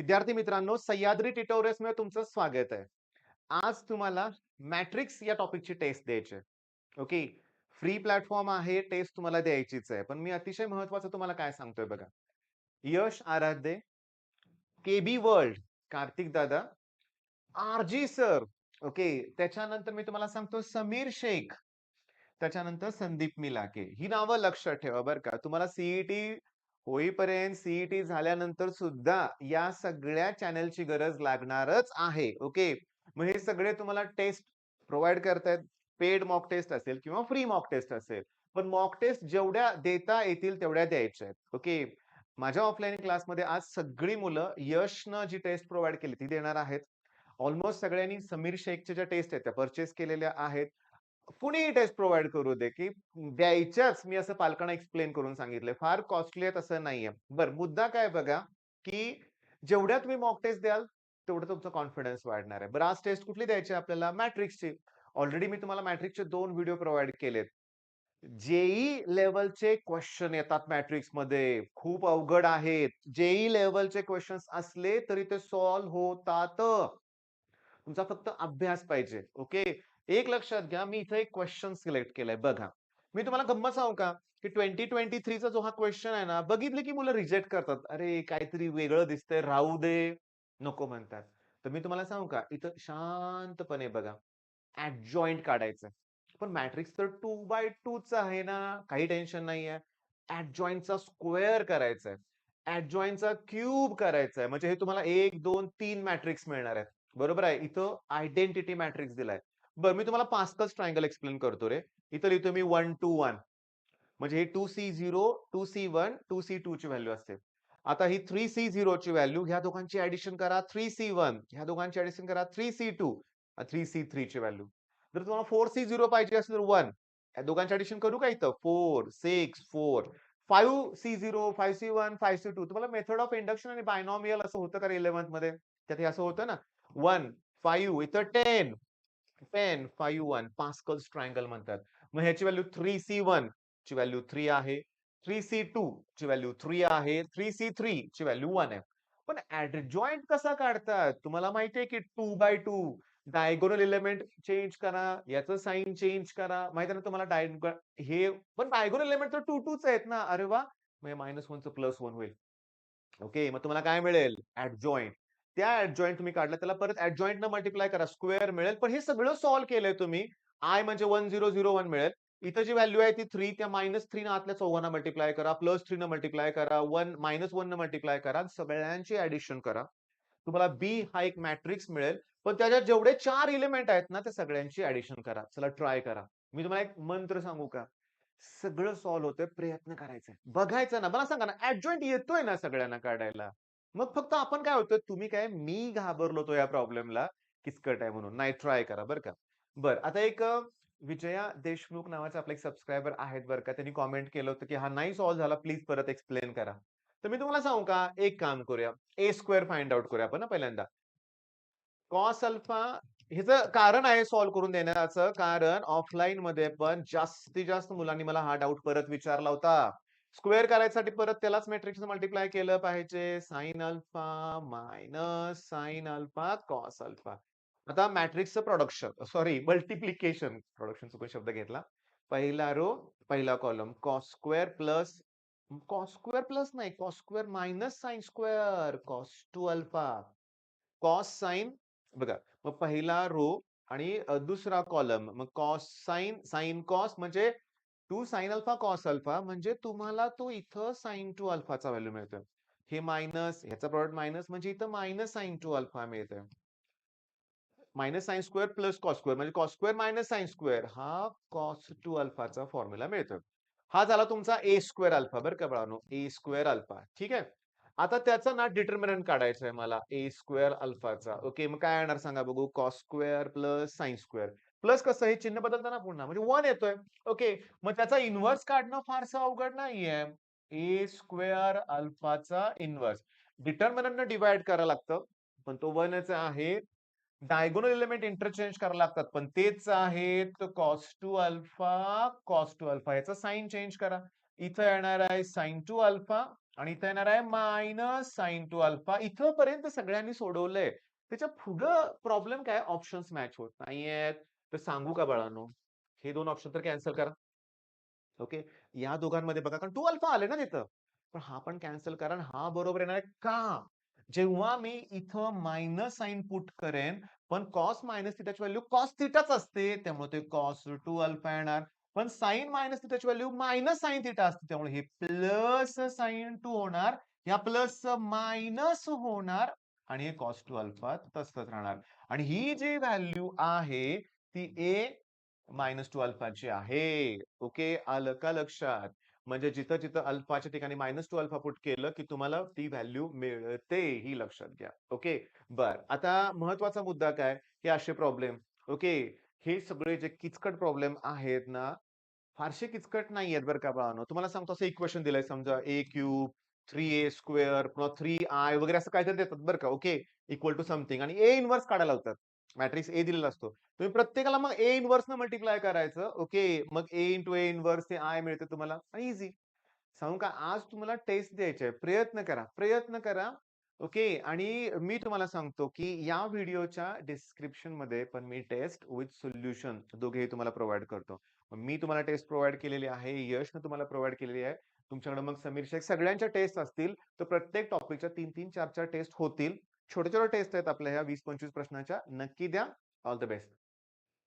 विद्यार्थी मित्रांनो, सह्याद्री ट्युटोरियल्स मध्ये तुमचं स्वागत आहे. आज तुम्हाला मॅट्रिक्स या टॉपिकची टेस्ट द्यायची आहे. ओके. फ्री प्लॅटफॉर्म आहे, टेस्ट तुम्हाला द्यायचीच आहे. पण मी अतिशय महत्त्वाचं तुम्हाला काय सांगतोय बघा. यश आराध्य, केबी वर्ल्ड, कार्तिक दादा, आरजी सर, ओके. त्याच्यानंतर मी तुम्हाला सांगतो समीर शेख, त्याच्यानंतर संदीप मिलाके. ही नावं लक्षात ठेवा बरं का. तुम्हाला सीईटी होईपर्यंत, सीईटी झाल्यानंतर सुद्धा या सगळ्या चॅनलची गरज लागणारच आहे. ओके. मग हे सगळे तुम्हाला टेस्ट प्रोव्हाईड करतायत. पेड मॉक टेस्ट असेल किंवा फ्री मॉक टेस्ट असेल. पण मॉक टेस्ट जेवढ्या देता येतील तेवढ्या द्यायच्या आहेत. ओके. माझ्या ऑफलाईन क्लासमध्ये आज सगळी मुलं यशनं जी टेस्ट प्रोव्हाईड केली ती देणार आहेत. ऑलमोस्ट सगळ्यांनी समीर शेखच्या ज्या टेस्ट आहेत त्या परचेस केलेल्या आहेत. कुणीही टेस्ट प्रोव्हाईड करू दे, की द्यायच्याच, मी असं पालकांना एक्सप्लेन करून सांगितलंय. फार कॉस्टली आहेत असं नाहीये. बरं, मुद्दा काय बघा, की जेवढ्या तुम्ही मॉक टेस्ट द्याल, तेवढं तुमचा कॉन्फिडन्स वाढणार आहे. बरं, आज टेस्ट कुठली द्यायची आपल्याला? मॅट्रिक्सची. ऑलरेडी मी तुम्हाला मॅट्रिक्सचे 2 व्हिडिओ प्रोव्हाईड केलेत. जेईई लेव्हलचे क्वेश्चन येतात मॅट्रिक्समध्ये. खूप अवघड आहेत. जेईई लेव्हलचे क्वेश्चन्स असले तरी ते सॉल्व्ह होतात. तुमचा फक्त अभ्यास पाहिजे. ओके. एक लक्षात घ्या, मी इथे एक क्वेश्चन सिलेक्ट केलाय बघा. मी तुम्हाला गंमत सांगू का, की 2023 चा जो हा क्वेश्चन आहे ना, बघितलं की मुलं रिजेक्ट करतात. अरे काहीतरी वेगळं दिसतंय, राहू दे, नको म्हणतात. तर मी तुम्हाला सांगू का, इथं शांतपणे बघा. ऍडजॉइंट काढायचं. पण मॅट्रिक्स तर 2x2 चा आहे ना, काही टेन्शन नाहीये. ऍडजॉइंटचा स्क्वेअर करायचा आहे. ऍडजॉइंटचा क्यूब करायचा आहे. म्हणजे हे तुम्हाला 1, 2, 3 मॅट्रिक्स मिळणार आहेत. बरोबर आहे. इथं आयडेंटिटी मॅट्रिक्स दिलाय. बरं, मी तुम्हाला पास्कल्स ट्रायंगल एक्सप्लेन करतो रे. इथं लिहितो मी 1, 2, 1. म्हणजे हे 2C0, 2C1, 2C2 ची व्हॅल्यू असते. आता ही 3C0 ची व्हॅल्यू ह्या दोघांची ऍडिशन करा 3C1, ह्या दोघांची ऍडिशन करा 3C2, 3C3 ची व्हॅल्यू. जर तुम्हाला 4C0 पाहिजे असेल तर 1. या दोघांची ऍडिशन करू का इथं? 4, 6, 4. 5C0, 5C1, 5C2. तुम्हाला मेथड ऑफ इंडक्शन आणि बायनॉमियल असं होतं का रे 11th मध्ये? त्यात हे असं होतं ना. 1, 5, इथं 10, 10, 5, 1. पास्कल्स ट्रायंगल म्हणतात. मग ह्याची व्हॅल्यू 3C1 ची व्हॅल्यू 3 आहे. 3C2 ची व्हॅल्यू 3 आहे. 3C3 ची व्हॅल्यू 1 आहे. पण ऍडजॉइंट कसा काढतात? तुम्हाला माहितीये की 2x2 डायगोनल एलिमेंट चेंज करा, याचं साइन चेंज करा. माहिती आहे ना तुम्हाला हे पण डायगोनल एलिमेंट तर 2 2च आहेत ना. अरे वाह! मग -1 चं +1 होईल. ओके. मग तुम्हाला काय मिळेल? ऍडजॉइंट. त्या ऍडजॉइंट तुम्ही काढला, त्याला परत ऍडजॉइंट न मल्टिप्लाय करा, स्क्वेअर मिळेल. पण हे सगळं सॉल्व्ह केलंय तुम्ही. आय म्हणजे 1001 मिळेल. इथं जी व्हॅल्यू आहे ती 3, त्या -3 न आतल्या चौघांना मल्टिप्लाय करा, +3 न मल्टिप्लाय करा, 1 -1 न मल्टिप्लाय करा, सगळ्यांची ऍडिशन करा. तुम्हाला बी हा एक मॅट्रिक्स मिळेल. पण त्याच्यात जेवढे 4 एलिमेंट आहेत ना, त्या सगळ्यांची ऍडिशन करा. चला ट्राय करा. मी तुम्हाला एक मंत्र सांगू का? सगळं सॉल्व्ह होतंय, प्रयत्न करायचा आहे. बघायचं ना. मला सांगा ना, ऍडजॉइंट येतोय ना सगळ्यांना काढायला. मग फक्त आपण काय होतोय, तुम्ही काय, मी घाबरलो होतो या प्रॉब्लेमला, किचकट आहे म्हणून. नाही, ट्राय करा बरं का. बरं, आता एक विजया देशमुख नावाचा आपला एक सबस्क्रायबर आहेत बरं का. त्यांनी कॉमेंट केलं होतं, की हा नाही सॉल्व्ह झाला, प्लीज परत एक्सप्लेन करा. तर मी तुम्हाला सांगू का, एक काम करूया. ए स्क्वेअर फाइंड आउट करूया आपण पहिल्यांदा. कॉस अल्फा, ह्याचं कारण आहे सॉल्व्ह करून देण्याचं. कारण ऑफलाईन मध्ये पण जास्तीत जास्त मुलांनी मला हा डाऊट परत विचारला होता. स्क्वेअर करायसाठी परत त्यालाच मॅट्रिक्स मल्टिप्लाय केलं पाहिजे. Sine alpha minus sine alpha cos alpha. आता मॅट्रिक्सचं प्रोडक्शन, सॉरी मल्टिप्लिकेशन, प्रोडक्शन चुकून शब्द घेतला. पहिला रो, पहिला कॉलम, कॉस स्क्वेअर प्लस नाही, cos square minus sine square, cos 2 alpha. Cos sine बघा, मग पहिला रो आणि दुसरा कॉलम, मग कॉस साइन, साइन कॉस म्हणजे 2 साइन अल्फा कॉस अल्फा, म्हणजे तुम्हाला तो इथं साइन 2 अल्फाचा व्हॅल्यू मिळतोय. हे मायनस, ह्याचा प्रोडक्ट मायनस, म्हणजे इथं मायनस साइन 2 अल्फा मिळतोय. Minus sine square plus cos square म्हणजे cos square minus sine square, हा कॉस 2 अल्फाचा फॉर्म्युला मिळतोय. हा झाला तुमचा ए स्क्वेअर अल्फा बरं का बाळांनो, ए स्क्वेअर अल्फा. ठीक आहे. आता त्याचा ना डिटर्मिनंट काढायचा आहे मला ए स्क्वेअर अल्फाचा. ओके, मग काय येणार सांगा बघू? Cos square plus sign square. Plus कसं, हे चिन्ह बदलताना पुन्हा म्हणजे 1 येतोय. ओके, मग त्याचा इन्व्हर्स काढणं फारसं अवघड नाहीये. ए स्क्वेअर अल्फाचा इन्व्हर्स डिटर्मिनंट डिवाइड करायला लागतं, पण तो 1च आहे. डायगोनल एलिमेंट इंटरचेंज करायला लागतात, पण तेच आहेत. Cos 2 alpha, cos 2 alpha. याचा साइन चेंज करा. इथं येणार आहे साइन 2 अल्फा आणि इथं येणार आहे मायनस साइन टू अल्फा. इथपर्यंत सगळ्यांनी सोडवलंय. त्याच्या पुढं प्रॉब्लेम काय? ऑप्शन्स मॅच होत नाहीयेत. तर सांगू का बाळांनो? हे 2 ऑप्शन तर कॅन्सल करा. ओके. या दोघांमध्ये बघा कारण 2 अल्फा आले ना तिथं. पण हा पण कॅन्सल कारण हा बरोबर येणार आहे. का? जेव्हा मी इथं मायनस साइन पुट करेन, पण कॉस मायनस थिटाची व्हॅल्यू कॉस थिटाच असते. त्यामुळे ते कॉस 2 अल्फा येणार. पण साइन मायनस थिटाची व्हॅल्यू मायनस साइन थिटा असते. त्यामुळे हे प्लस साइन 2 होणार. या प्लसचं मायनस होणार आणि हे कॉस 2 अल्फा तसंच राहणार. आणि ही जी व्हॅल्यू आहे ती ए मायनस 2 अल्फाची आहे. ओके. आलं का लक्षात? म्हणजे जिथं-जिथं अल्फाच्या ठिकाणी मायनस 2 अल्फा पुट केलं, की तुम्हाला ती व्हॅल्यू मिळते ही लक्षात घ्या. ओके. बरं. आता महत्वाचा मुद्दा काय? हे असे प्रॉब्लेम. ओके. हे सगळे जे किचकट प्रॉब्लेम आहेत ना, फारसे किचकट नाहीयेत बरं का बाळांनो. तुम्हाला सांगतो असं इक्वेशन दिलंय समजा a क्यूब, 3a स्क्वेअर पुन्हा 3i वगैरे असं काहीतरी देतात बरं का. ओके. इक्वल टू समथिंग आणि a इन्व्हर्स काढायला लावतात. मॅट्रिक्स A दिलेला असतो. तुम्ही प्रत्येकाला मग A इन्व्हर्सनं मल्टिप्लाय करायचं. ओके. मग A इंटू A इन्व्हर्स ते I मिळते तुम्हाला आणि ईझी. सांगू का आज तुम्हाला टेस्ट द्यायची आहे. प्रयत्न करा, प्रयत्न करा. ओके. आणि मी तुम्हाला सांगतो, की या व्हिडिओच्या डिस्क्रिप्शनमध्ये पण मी टेस्ट विथ सोल्युशन दोघेही तुम्हाला प्रोव्हाईड करतो. मी तुम्हाला टेस्ट प्रोव्हाईड केलेली आहे. यशनं तुम्हाला प्रोव्हाईड केलेली आहे. तुमच्याकडे मग समीर शेख सगळ्यांच्या टेस्ट असतील. तर प्रत्येक टॉपिकच्या 3-3, 4-4 टेस्ट होतील. छोटे-छोटे टेस्ट आहेत आपल्या ह्या 20-25 प्रश्नाच्या. नक्की द्या. All the best.